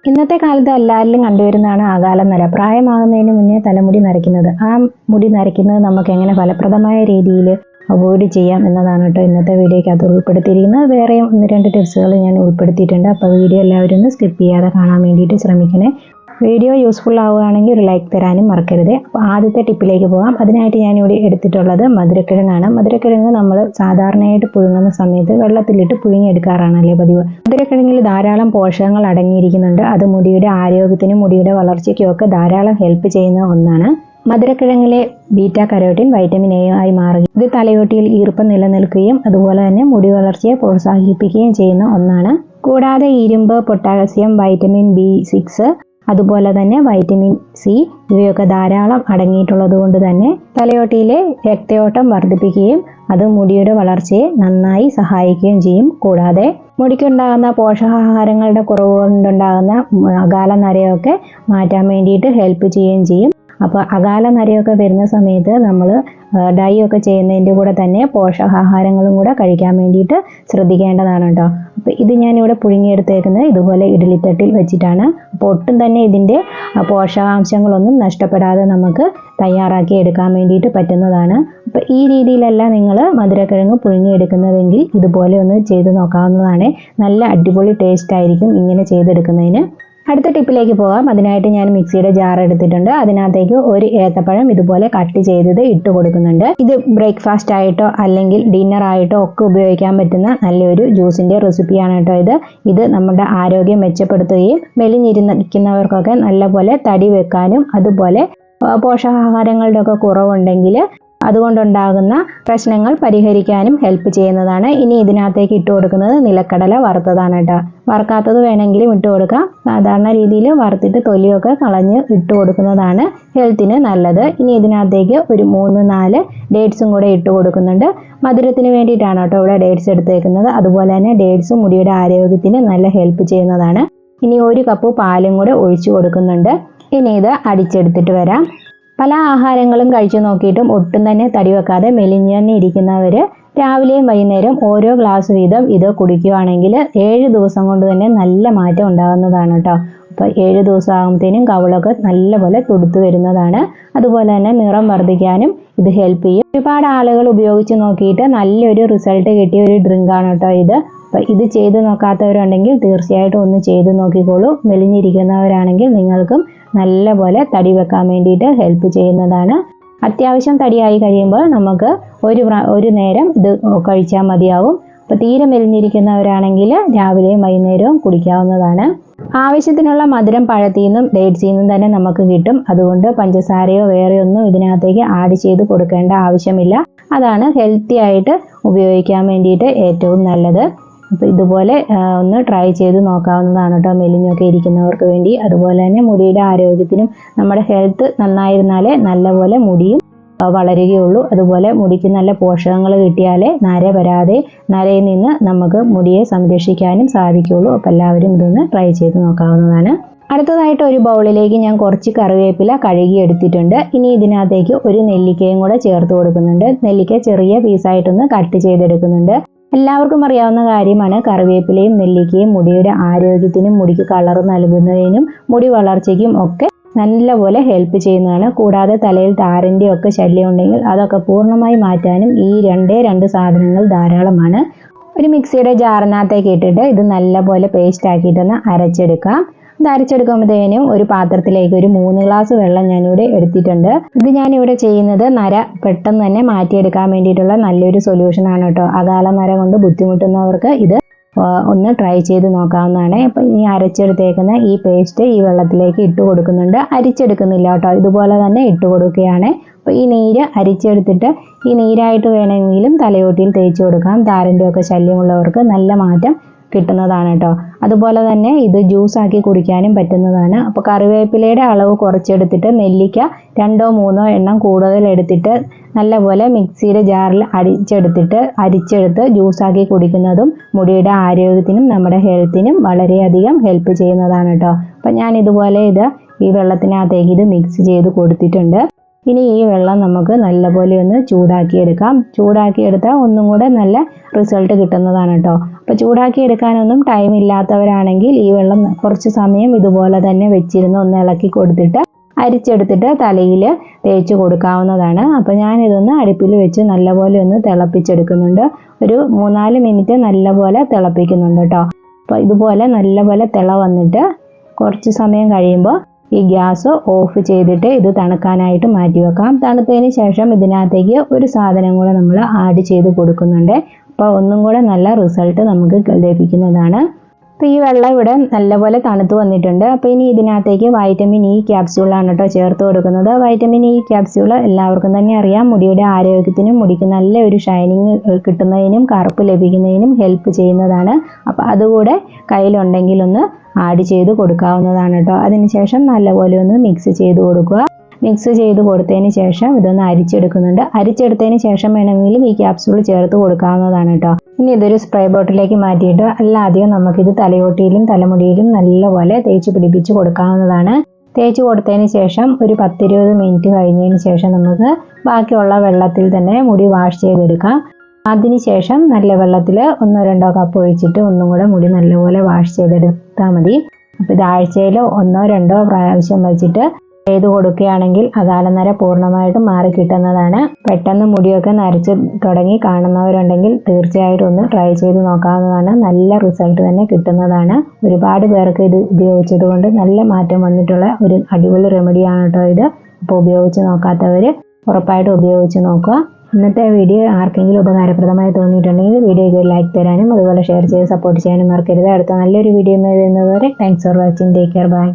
ഇന്നത്തെ കാലത്ത് എല്ലാവരിലും കണ്ടുവരുന്നതാണ് അകാല നര. പ്രായമാകുന്നതിന് മുന്നേ തലമുടി നരയ്ക്കുന്നത്. ആ മുടി നരയ്ക്കുന്നത് നമുക്ക് എങ്ങനെ ഫലപ്രദമായ രീതിയിൽ അവോയ്ഡ് ചെയ്യാം എന്നതാണ് കേട്ടോ ഇന്നത്തെ വീഡിയോയ്ക്കകത്ത് ഉൾപ്പെടുത്തിയിരിക്കുന്നത്. വേറെയും 1-2 ടിപ്സുകൾ ഞാൻ ഉൾപ്പെടുത്തിയിട്ടുണ്ട്. അപ്പോൾ വീഡിയോ എല്ലാവരും ഒന്ന് സ്കിപ്പ് ചെയ്യാതെ കാണാൻ വേണ്ടിയിട്ട് ശ്രമിക്കണേ. വീഡിയോ യൂസ്ഫുൾ ആവുകയാണെങ്കിൽ ഒരു ലൈക്ക് തരാനും മറക്കരുത്. അപ്പോൾ ആദ്യത്തെ ടിപ്പിലേക്ക് പോകാം. അതിനായിട്ട് ഞാനിവിടെ എടുത്തിട്ടുള്ളത് മധുരക്കിഴങ്ങാണ്. മധുരക്കിഴങ്ങ് നമ്മൾ സാധാരണയായിട്ട് പുഴുങ്ങുന്ന സമയത്ത് വെള്ളത്തിലിട്ട് പുഴുങ്ങിയെടുക്കാറാണല്ലേ പതിവ്. മധുരക്കിഴങ്ങിൽ ധാരാളം പോഷകങ്ങൾ അടങ്ങിയിരിക്കുന്നുണ്ട്. അത് മുടിയുടെ ആരോഗ്യത്തിനും മുടിയുടെ വളർച്ചയ്ക്കും ഒക്കെ ധാരാളം ഹെൽപ്പ് ചെയ്യുന്ന ഒന്നാണ്. മധുരക്കിഴങ്ങിലെ ബീറ്റാ കരോട്ടിൻ വൈറ്റമിൻ എ ആയി മാറുകയും ഇത് തലയോട്ടിയിൽ ഈർപ്പം നിലനിൽക്കുകയും അതുപോലെ തന്നെ മുടി വളർച്ചയെ പ്രോത്സാഹിപ്പിക്കുകയും ചെയ്യുന്ന ഒന്നാണ്. കൂടാതെ ഇരുമ്പ്, പൊട്ടാസ്യം, വൈറ്റമിൻ B6 അതുപോലെ തന്നെ വൈറ്റമിൻ സി ഇവയൊക്കെ ധാരാളം അടങ്ങിയിട്ടുള്ളത് കൊണ്ട് തന്നെ തലയോട്ടിയിലെ രക്തയോട്ടം വർദ്ധിപ്പിക്കുകയും അത് മുടിയുടെ വളർച്ചയെ നന്നായി സഹായിക്കുകയും ചെയ്യും. കൂടാതെ മുടിക്കുണ്ടാകുന്ന പോഷകാഹാരങ്ങളുടെ കുറവ് കൊണ്ടുണ്ടാകുന്ന അകാല നരയൊക്കെ മാറ്റാൻ വേണ്ടിയിട്ട് ഹെൽപ്പ് ചെയ്യുകയും ചെയ്യും. അപ്പോൾ അകാല നരയൊക്കെ വരുന്ന സമയത്ത് നമ്മൾ ഡൈ ഒക്കെ ചെയ്യുന്നതിൻ്റെ കൂടെ തന്നെ പോഷകാഹാരങ്ങളും കൂടെ കഴിക്കാൻ വേണ്ടിയിട്ട് ശ്രദ്ധിക്കേണ്ടതാണ് കേട്ടോ. അപ്പോൾ ഇത് ഞാനിവിടെ പുഴുങ്ങിയെടുത്തേക്കുന്നത് ഇതുപോലെ ഇഡ്ഡലിത്തട്ടിൽ വെച്ചിട്ടാണ്. അപ്പോൾ ഒട്ടും തന്നെ ഇതിൻ്റെ പോഷകാംശങ്ങളൊന്നും നഷ്ടപ്പെടാതെ നമുക്ക് തയ്യാറാക്കി എടുക്കാൻ വേണ്ടിയിട്ട് പറ്റുന്നതാണ്. അപ്പോൾ ഈ രീതിയിലല്ല നിങ്ങൾ മധുരക്കിഴങ്ങ് പുഴുങ്ങിയെടുക്കുന്നതെങ്കിൽ ഇതുപോലെ ഒന്ന് ചെയ്ത് നോക്കാവുന്നതാണ്. നല്ല അടിപൊളി ടേസ്റ്റ് ആയിരിക്കും ഇങ്ങനെ ചെയ്തെടുക്കുന്നതിന്. അടുത്ത ടിപ്പിലേക്ക് പോകാം. അതിനായിട്ട് ഞാൻ മിക്സിയുടെ ജാർ എടുത്തിട്ടുണ്ട്. അതിനകത്തേക്ക് ഒരു ഏത്തപ്പഴം ഇതുപോലെ കട്ട് ചെയ്തത് ഇട്ട് കൊടുക്കുന്നുണ്ട്. ഇത് ബ്രേക്ക്ഫാസ്റ്റ് ആയിട്ടോ അല്ലെങ്കിൽ ഡിന്നർ ആയിട്ടോ ഒക്കെ ഉപയോഗിക്കാൻ പറ്റുന്ന നല്ലൊരു ജ്യൂസിൻ്റെ റെസിപ്പിയാണ് കേട്ടോ ഇത് നമ്മുടെ ആരോഗ്യം മെച്ചപ്പെടുത്തുകയും മെലിഞ്ഞിരിക്കുന്നവർക്കൊക്കെ നല്ലപോലെ തടി വെക്കാനും അതുപോലെ പോഷകാഹാരങ്ങളുടെ ഒക്കെ കുറവുണ്ടെങ്കിൽ അതുകൊണ്ടുണ്ടാകുന്ന പ്രശ്നങ്ങൾ പരിഹരിക്കാനും ഹെൽപ്പ് ചെയ്യുന്നതാണ്. ഇനി ഇതിനകത്തേക്ക് ഇട്ട് കൊടുക്കുന്നത് നിലക്കടല വറുത്തതാണ് കേട്ടോ. വറുക്കാത്തത് വേണമെങ്കിലും ഇട്ട് കൊടുക്കാം. സാധാരണ രീതിയിൽ വറുത്തിട്ട് തൊലിയൊക്കെ കളഞ്ഞ് ഇട്ട് കൊടുക്കുന്നതാണ് ഹെൽത്തിന് നല്ലത്. ഇനി ഇതിനകത്തേക്ക് ഒരു 3-4 ഡേറ്റ്സും കൂടെ ഇട്ട് കൊടുക്കുന്നുണ്ട്. മധുരത്തിന് വേണ്ടിയിട്ടാണ് കേട്ടോ ഇവിടെ ഡേറ്റ്സ് എടുത്തേക്കുന്നത്. അതുപോലെ തന്നെ ഡേറ്റ്സും മുടിയുടെ ആരോഗ്യത്തിന് നല്ല ഹെൽപ്പ് ചെയ്യുന്നതാണ്. ഇനി 1 കപ്പ് പാലും കൂടെ ഒഴിച്ചു കൊടുക്കുന്നുണ്ട്. ഇനി ഇത് അടിച്ചെടുത്തിട്ട് വരാം. പല ആഹാരങ്ങളും കഴിച്ചു നോക്കിയിട്ടും ഒട്ടും തന്നെ തടി വെക്കാതെ മെലിഞ്ഞ് ഇരിക്കുന്നവർ രാവിലെയും വൈകുന്നേരം ഓരോ ഗ്ലാസ് വീതം ഇത് കുടിക്കുകയാണെങ്കിൽ 7 ദിവസം കൊണ്ട് തന്നെ നല്ല മാറ്റം ഉണ്ടാകുന്നതാണ് കേട്ടോ. അപ്പോൾ 7 ദിവസം ആകുമ്പോഴത്തേനും കവിളൊക്കെ നല്ലപോലെ തുടുത്തു വരുന്നതാണ്. അതുപോലെ തന്നെ നിറം വർദ്ധിക്കാനും ഇത് ഹെൽപ്പ് ചെയ്യും. ഒരുപാട് ആളുകൾ ഉപയോഗിച്ച് നോക്കിയിട്ട് നല്ലൊരു റിസൾട്ട് കിട്ടിയ ഒരു ഡ്രിങ്കാണ് കേട്ടോ ഇത്. അപ്പോൾ ഇത് ചെയ്ത് നോക്കാത്തവരുണ്ടെങ്കിൽ തീർച്ചയായിട്ടും ഒന്ന് ചെയ്ത് നോക്കിക്കോളൂ. മെലിഞ്ഞിരിക്കുന്നവരാണെങ്കിൽ നിങ്ങൾക്കും നല്ലപോലെ തടി വെക്കാൻ വേണ്ടിയിട്ട് ഹെൽപ്പ് ചെയ്യുന്നതാണ്. അത്യാവശ്യം തടിയായി കഴിയുമ്പോൾ നമുക്ക് ഒരു നേരം ഇത് കഴിച്ചാൽ മതിയാവും. അപ്പോൾ തീരെ മെലിഞ്ഞിരിക്കുന്നവരാണെങ്കിൽ രാവിലെയും വൈകുന്നേരവും കുടിക്കാവുന്നതാണ്. ആവശ്യത്തിനുള്ള മധുരം പഴത്തിൽ നിന്നും ഡേറ്റ്സിൽ നിന്നും തന്നെ നമുക്ക് കിട്ടും. അതുകൊണ്ട് പഞ്ചസാരയോ വേറെയൊന്നും ഇതിനകത്തേക്ക് ആഡ് ചെയ്ത് കൊടുക്കേണ്ട ആവശ്യമില്ല. അതാണ് ഹെൽത്തി ആയിട്ട് ഉപയോഗിക്കാൻ വേണ്ടിയിട്ട് ഏറ്റവും നല്ലത്. അപ്പോൾ ഇതുപോലെ ഒന്ന് ട്രൈ ചെയ്ത് നോക്കാവുന്നതാണ് കേട്ടോ മെലിഞ്ഞൊക്കെ ഇരിക്കുന്നവർക്ക് വേണ്ടി. അതുപോലെ തന്നെ മുടിയുടെ ആരോഗ്യത്തിനും നമ്മുടെ ഹെൽത്ത് നന്നായിരുന്നാലേ നല്ലപോലെ മുടിയും വളരുകയുള്ളൂ. അതുപോലെ മുടിക്ക് നല്ല പോഷകങ്ങൾ കിട്ടിയാലേ നര വരാതെ നരയിൽ നിന്ന് നമുക്ക് മുടിയെ സംരക്ഷിക്കാനും സാധിക്കുകയുള്ളൂ. അപ്പോൾ എല്ലാവരും ഇതൊന്ന് ട്രൈ ചെയ്ത് നോക്കാവുന്നതാണ്. അടുത്തതായിട്ട് ഒരു ബൗളിലേക്ക് ഞാൻ കുറച്ച് കറിവേപ്പില കഴുകി എടുത്തിട്ടുണ്ട്. ഇനി ഇതിനകത്തേക്ക് ഒരു നെല്ലിക്കയും കൂടെ ചേർത്ത് കൊടുക്കുന്നുണ്ട്. നെല്ലിക്ക ചെറിയ പീസായിട്ടൊന്ന് കട്ട് ചെയ്തെടുക്കുന്നുണ്ട്. എല്ലാവർക്കും അറിയാവുന്ന കാര്യമാണ് കറിവേപ്പിലയും നെല്ലിക്കയും മുടിയുടെ ആരോഗ്യത്തിനും മുടിക്ക് കളർ നൽകുന്നതിനും മുടി വളർച്ചയ്ക്കും ഒക്കെ നല്ലപോലെ ഹെൽപ്പ് ചെയ്യുന്നതാണ്. കൂടാതെ തലയിൽ താരൻ്റെ ഒക്കെ ശല്യം ഉണ്ടെങ്കിൽ അതൊക്കെ പൂർണ്ണമായി മാറ്റാനും ഈ 2 സാധനങ്ങൾ ധാരാളമാണ്. ഒരു മിക്സിയുടെ ജാറിനകത്തേക്ക് ഇട്ടിട്ട് ഇത് നല്ലപോലെ പേസ്റ്റ് ആക്കിയിട്ടൊന്ന് അരച്ചെടുക്കാം. ഇത് അരച്ചെടുക്കുമ്പോഴത്തേനും ഒരു പാത്രത്തിലേക്ക് ഒരു 3 ഗ്ലാസ് വെള്ളം ഞാനിവിടെ എടുത്തിട്ടുണ്ട്. ഇത് ഞാനിവിടെ ചെയ്യുന്നത് നര പെട്ടെന്ന് തന്നെ മാറ്റിയെടുക്കാൻ വേണ്ടിയിട്ടുള്ള നല്ലൊരു സൊല്യൂഷനാണ് കേട്ടോ. അകാല നര കൊണ്ട് ബുദ്ധിമുട്ടുന്നവർക്ക് ഇത് ഒന്ന് ട്രൈ ചെയ്ത് നോക്കാവുന്നതാണ്. അപ്പോൾ ഈ അരച്ചെടുത്തേക്കുന്ന ഈ പേസ്റ്റ് ഈ വെള്ളത്തിലേക്ക് ഇട്ട് കൊടുക്കുന്നുണ്ട്. അരിച്ചെടുക്കുന്നില്ല കേട്ടോ, ഇതുപോലെ തന്നെ ഇട്ട് കൊടുക്കുകയാണ്. അപ്പോൾ ഈ നീര് അരിച്ചെടുത്തിട്ട് ഈ നീരായിട്ട് വേണമെങ്കിലും തലയോട്ടിയിൽ തേച്ച് കൊടുക്കാം. താരൻ്റെ ഒക്കെ ശല്യമുള്ളവർക്ക് നല്ല മാറ്റം കിട്ടുന്നതാണ് കേട്ടോ. അതുപോലെ തന്നെ ഇത് ജ്യൂസാക്കി കുടിക്കാനും പറ്റുന്നതാണ്. അപ്പോൾ കറിവേപ്പിലയുടെ അളവ് കുറച്ചെടുത്തിട്ട് നെല്ലിക്ക 2-3 എണ്ണം കൂടുതൽ എടുത്തിട്ട് നല്ലപോലെ മിക്സിയുടെ ജാറിൽ അരിച്ചെടുത്ത് ജ്യൂസാക്കി കുടിക്കുന്നതും മുടിയുടെ ആരോഗ്യത്തിനും നമ്മുടെ ഹെൽത്തിനും വളരെയധികം ഹെൽപ്പ് ചെയ്യുന്നതാണ് കേട്ടോ. അപ്പം ഞാൻ ഇതുപോലെ ഈ വെള്ളത്തിനകത്തേക്ക് ഇത് മിക്സ് ചെയ്ത് കൊടുത്തിട്ടുണ്ട്. ഇനി ഈ വെള്ളം നമുക്ക് നല്ലപോലെ ഒന്ന് ചൂടാക്കിയെടുക്കാം. ചൂടാക്കിയെടുത്താൽ ഒന്നും കൂടെ നല്ല റിസൾട്ട് കിട്ടുന്നതാണ് കേട്ടോ. അപ്പോൾ ചൂടാക്കിയെടുക്കാനൊന്നും ടൈം ഇല്ലാത്തവരാണെങ്കിൽ ഈ വെള്ളം കുറച്ച് സമയം ഇതുപോലെ തന്നെ വെച്ചിരുന്ന് ഒന്ന് ഇളക്കി കൊടുത്തിട്ട് അരിച്ചെടുത്തിട്ട് തലയിൽ തേച്ച് കൊടുക്കാവുന്നതാണ്. അപ്പോൾ ഞാനിതൊന്ന് അടുപ്പിൽ വെച്ച് നല്ലപോലെ ഒന്ന് തിളപ്പിച്ചെടുക്കുന്നുണ്ട്. ഒരു 3-4 മിനിറ്റ് നല്ലപോലെ തിളപ്പിക്കുന്നുണ്ട് കേട്ടോ. അപ്പോൾ ഇതുപോലെ നല്ലപോലെ തിള വന്നിട്ട് കുറച്ച് സമയം കഴിയുമ്പോൾ ഈ ഗ്യാസ് ഓഫ് ചെയ്തിട്ട് ഇത് തണുക്കാനായിട്ട് മാറ്റി വെക്കാം. തണുത്തതിന് ശേഷം ഇതിനകത്തേക്ക് ഒരു സാധനം കൂടെ നമ്മൾ ആഡ് ചെയ്ത് കൊടുക്കുന്നുണ്ട്. അപ്പോൾ ഒന്നും കൂടെ നല്ല റിസൾട്ട് നമുക്ക് ലഭിക്കുന്നതാണ്. അപ്പോൾ ഈ വെള്ളം ഇവിടെ നല്ലപോലെ തണുത്ത് വന്നിട്ടുണ്ട്. അപ്പോൾ ഇനി ഇതിനകത്തേക്ക് വൈറ്റമിൻ ഇ ക്യാപ്സ്യൂളാണ് കേട്ടോ ചേർത്ത് കൊടുക്കുന്നത്. വൈറ്റമിൻ ഇ ക്യാപ്സ്യൂൾ എല്ലാവർക്കും തന്നെ അറിയാം, മുടിയുടെ ആരോഗ്യത്തിനും മുടിക്ക് നല്ല ഒരു ഷൈനിങ് കിട്ടുന്നതിനും കറുപ്പ് ലഭിക്കുന്നതിനും ഹെൽപ്പ് ചെയ്യുന്നതാണ്. അപ്പോൾ അതുകൂടെ കയ്യിലുണ്ടെങ്കിൽ ഒന്ന് ആഡ് ചെയ്ത് കൊടുക്കാവുന്നതാണ് കേട്ടോ. അതിനുശേഷം നല്ലപോലെ ഒന്ന് മിക്സ് ചെയ്ത് കൊടുക്കുക. മിക്സ് ചെയ്ത് കൊടുത്തതിന് ശേഷം ഇതൊന്ന് അരിച്ചെടുക്കുന്നുണ്ട്. അരിച്ചെടുത്തതിന് ശേഷം വേണമെങ്കിലും ഈ ക്യാപ്സ്യൂൾ ചേർത്ത് കൊടുക്കാവുന്നതാണ് കേട്ടോ. ഇനി ഇതൊരു സ്പ്രേ ബോട്ടിലേക്ക് മാറ്റിയിട്ട് അല്ലാതെയും നമുക്കിത് തലയോട്ടിയിലും തലമുടിയിലും നല്ലപോലെ തേച്ച് പിടിപ്പിച്ച് കൊടുക്കാവുന്നതാണ്. തേച്ച് കൊടുത്തതിന് ശേഷം ഒരു 10-20 മിനിറ്റ് കഴിഞ്ഞതിന് ശേഷം നമുക്ക് ബാക്കിയുള്ള വെള്ളത്തിൽ തന്നെ മുടി വാഷ് ചെയ്തെടുക്കാം. അതിനുശേഷം നല്ല വെള്ളത്തിൽ 1-2 കപ്പ് ഒഴിച്ചിട്ട് ഒന്നും കൂടെ മുടി നല്ലപോലെ വാഷ് ചെയ്തെടുത്താൽ മതി. അപ്പോൾ ഇത് ആഴ്ചയിൽ 1-2 പ്രാവശ്യം വെച്ചിട്ട് ചെയ്ത് കൊടുക്കുകയാണെങ്കിൽ അകാലനര പൂർണ്ണമായിട്ടും മാറി കിട്ടുന്നതാണ്. പെട്ടെന്ന് മുടിയൊക്കെ നരച്ച് തുടങ്ങി കാണുന്നവരുണ്ടെങ്കിൽ തീർച്ചയായിട്ടും ഒന്ന് ട്രൈ ചെയ്ത് നോക്കാവുന്നതാണ്. നല്ല റിസൾട്ട് തന്നെ കിട്ടുന്നതാണ്. ഒരുപാട് പേർക്ക് ഇത് ഉപയോഗിച്ചത് കൊണ്ട് നല്ല മാറ്റം വന്നിട്ടുള്ള ഒരു അടിപൊളി റെമഡിയാണ് കേട്ടോ ഇത്. അപ്പോൾ ഉപയോഗിച്ച് നോക്കാത്തവർ ഉറപ്പായിട്ടും ഉപയോഗിച്ച് നോക്കുക. ഇന്നത്തെ വീഡിയോ ആർക്കെങ്കിലും ഉപകാരപ്രദമായി തോന്നിയിട്ടുണ്ടെങ്കിൽ വീഡിയോയ്ക്ക് ലൈക്ക് തരാനും അതുപോലെ ഷെയർ ചെയ്ത് സപ്പോർട്ട് ചെയ്യാനും മറക്കരുത്. അടുത്ത നല്ലൊരു വീഡിയോ വരുന്നതുവരെ thanks for watching. Take care. By.